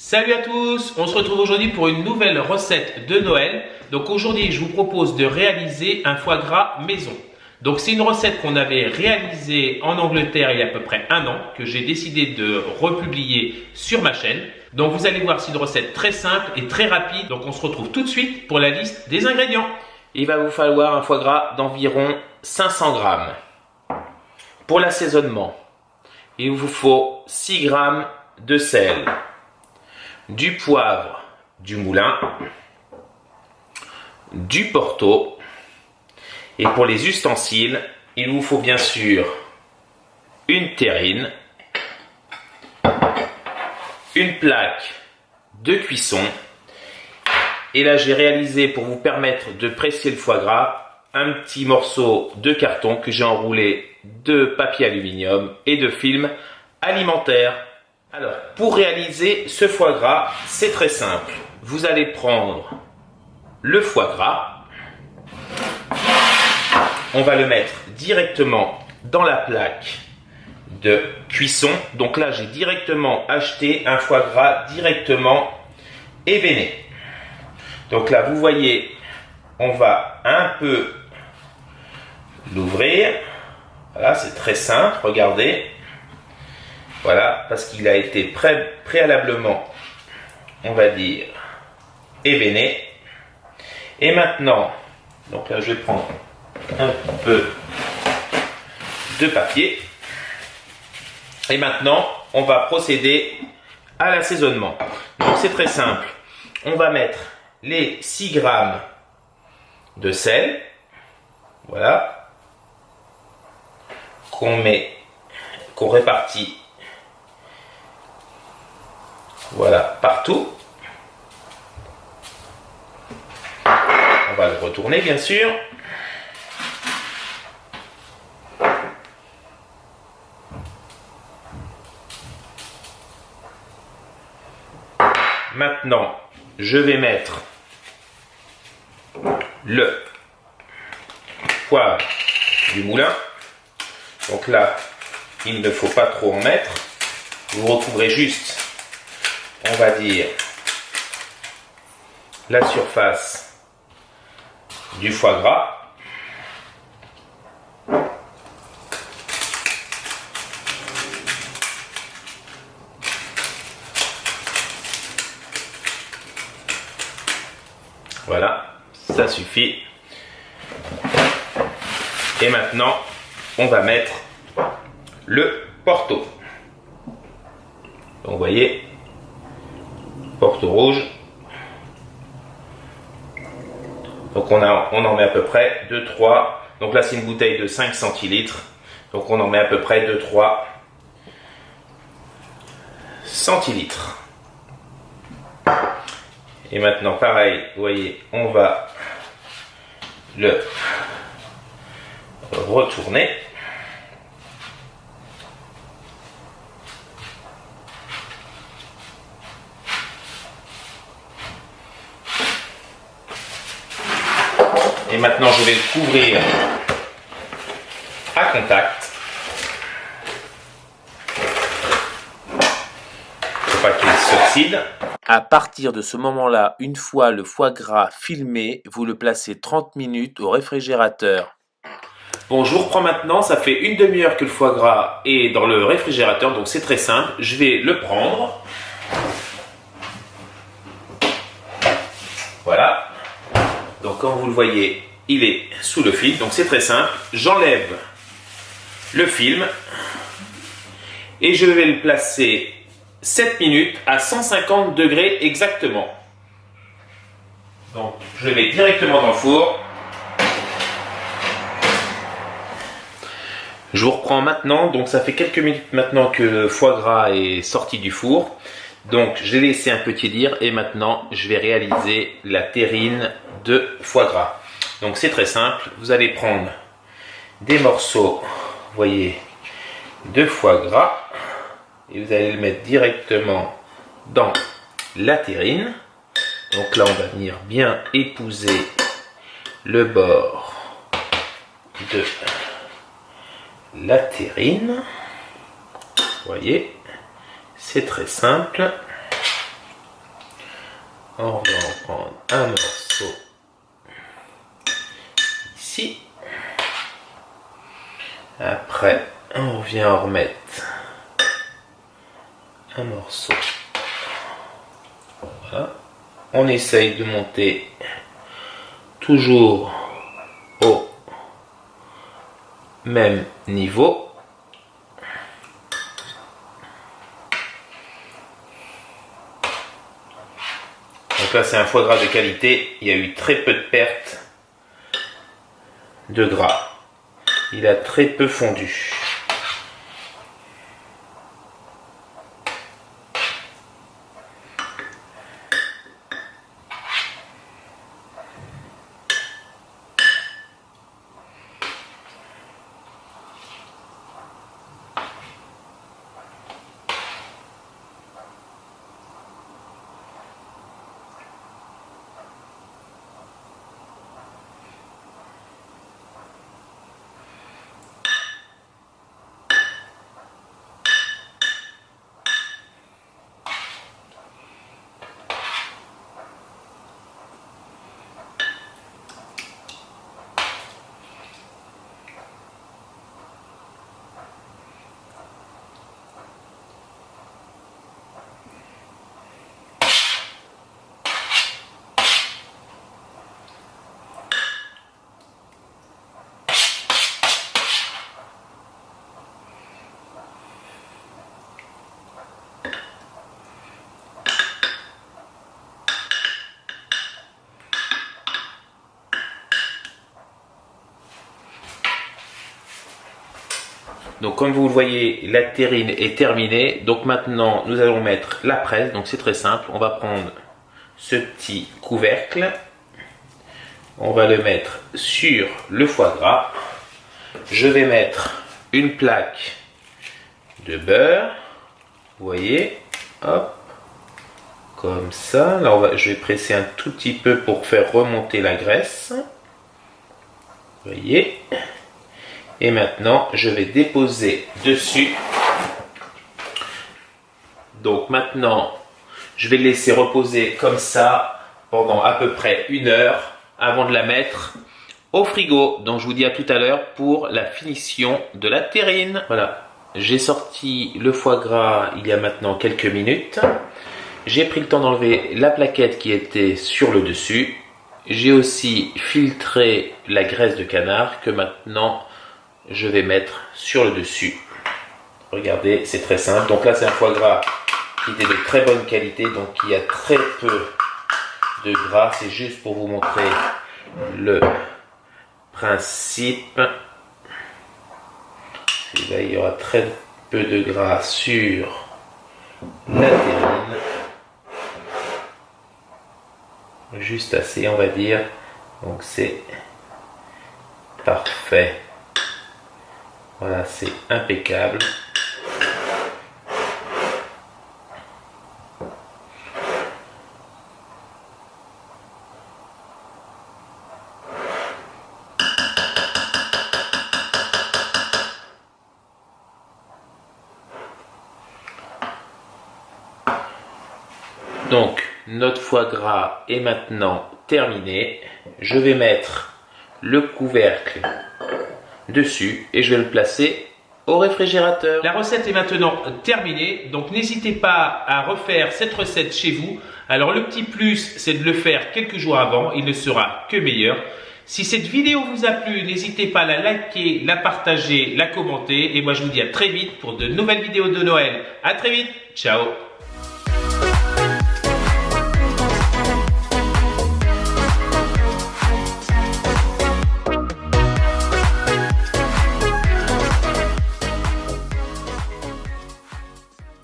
Salut à tous, on se retrouve aujourd'hui pour une nouvelle recette de Noël. Donc aujourd'hui, je vous propose de réaliser un foie gras maison. Donc c'est une recette qu'on avait réalisée en Angleterre il y a à peu près un an, que j'ai décidé de republier sur ma chaîne. Donc vous allez voir, c'est une recette très simple et très rapide. Donc on se retrouve tout de suite pour la liste des ingrédients. Il va vous falloir un foie gras d'environ 500 grammes. Pour l'assaisonnement, il vous faut 6 grammes de sel, du poivre du moulin, du porto, et pour les ustensiles, il vous faut bien sûr une terrine, une plaque de cuisson, et là j'ai réalisé, pour vous permettre de presser le foie gras, un petit morceau de carton que j'ai enroulé de papier aluminium et de film alimentaire. Alors, pour réaliser ce foie gras, c'est très simple. Vous allez prendre le foie gras, on va le mettre directement dans la plaque de cuisson. Donc là, j'ai directement acheté un foie gras directement événé. Donc là, vous voyez, on va un peu l'ouvrir. Voilà, c'est très simple, regardez. Voilà, parce qu'il a été préalablement, on va dire, événé. Et maintenant, donc là je vais prendre un peu de papier. Et maintenant, on va procéder à l'assaisonnement. Donc c'est très simple. On va mettre les 6 grammes de sel. Voilà. Qu'on répartit. Voilà, partout. On va le retourner, bien sûr. Maintenant, je vais mettre le poivre du moulin. Donc là, il ne faut pas trop en mettre. Vous recouvrez juste, on va dire, la surface du foie gras. Voilà, ça suffit. Et maintenant, on va mettre le porto. Donc vous voyez, porto rouge. Donc on en met à peu près 2-3. Donc là c'est une bouteille de 5 centilitres. Donc on en met à peu près 2-3 centilitres. Et maintenant pareil, vous voyez, on va le retourner. Et maintenant, je vais le couvrir à contact. Il ne faut pas qu'il s'oxyde. À partir de ce moment-là, une fois le foie gras filmé, vous le placez 30 minutes au réfrigérateur. Bon, je vous reprends maintenant. Ça fait une demi-heure que le foie gras est dans le réfrigérateur, donc c'est très simple. Je vais le prendre. Voilà. Donc comme vous le voyez, il est sous le film, donc c'est très simple. J'enlève le film et je vais le placer 7 minutes à 150 degrés exactement. Donc je le mets directement dans le four. Je vous reprends maintenant, donc ça fait quelques minutes maintenant que le foie gras est sorti du four. Donc je l'ai laissé un peu tiédir et maintenant je vais réaliser la terrine de foie gras. Donc c'est très simple, vous allez prendre des morceaux, vous voyez, de foie gras et vous allez le mettre directement dans la terrine. Donc là on va venir bien épouser le bord de la terrine. Vous voyez, c'est très simple. On va en prendre un morceau ici. Après, on vient en remettre un morceau. Voilà. On essaye de monter toujours au même niveau. Donc là, c'est un foie gras de qualité. Il y a eu très peu de pertes de gras. Il a très peu fondu. Donc comme vous le voyez, la terrine est terminée. Donc maintenant, nous allons mettre la presse. Donc c'est très simple. On va prendre ce petit couvercle. On va le mettre sur le foie gras. Je vais mettre une plaque de beurre. Vous voyez, hop, comme ça. Là, je vais presser un tout petit peu pour faire remonter la graisse. Vous voyez. Et maintenant, je vais déposer dessus. Donc maintenant, je vais le laisser reposer comme ça pendant à peu près 1 heure avant de la mettre au frigo. Donc je vous dis à tout à l'heure pour la finition de la terrine. Voilà, j'ai sorti le foie gras il y a maintenant quelques minutes. J'ai pris le temps d'enlever la plaquette qui était sur le dessus. J'ai aussi filtré la graisse de canard que maintenant je vais mettre sur le dessus. Regardez, c'est très simple. Donc là, c'est un foie gras qui était de très bonne qualité, donc il y a très peu de gras. C'est juste pour vous montrer le principe. Et là, il y aura très peu de gras sur la terrine. Juste assez, on va dire. Donc c'est parfait. Voilà, c'est impeccable. Donc, notre foie gras est maintenant terminé. Je vais mettre le couvercle dessus et je vais le placer au réfrigérateur. La recette est maintenant terminée, donc n'hésitez pas à refaire cette recette chez vous. Alors le petit plus, c'est de le faire quelques jours avant, il ne sera que meilleur. Si cette vidéo vous a plu, n'hésitez pas à la liker, la partager, la commenter. Et moi je vous dis à très vite pour de nouvelles vidéos de Noël. À très vite, ciao.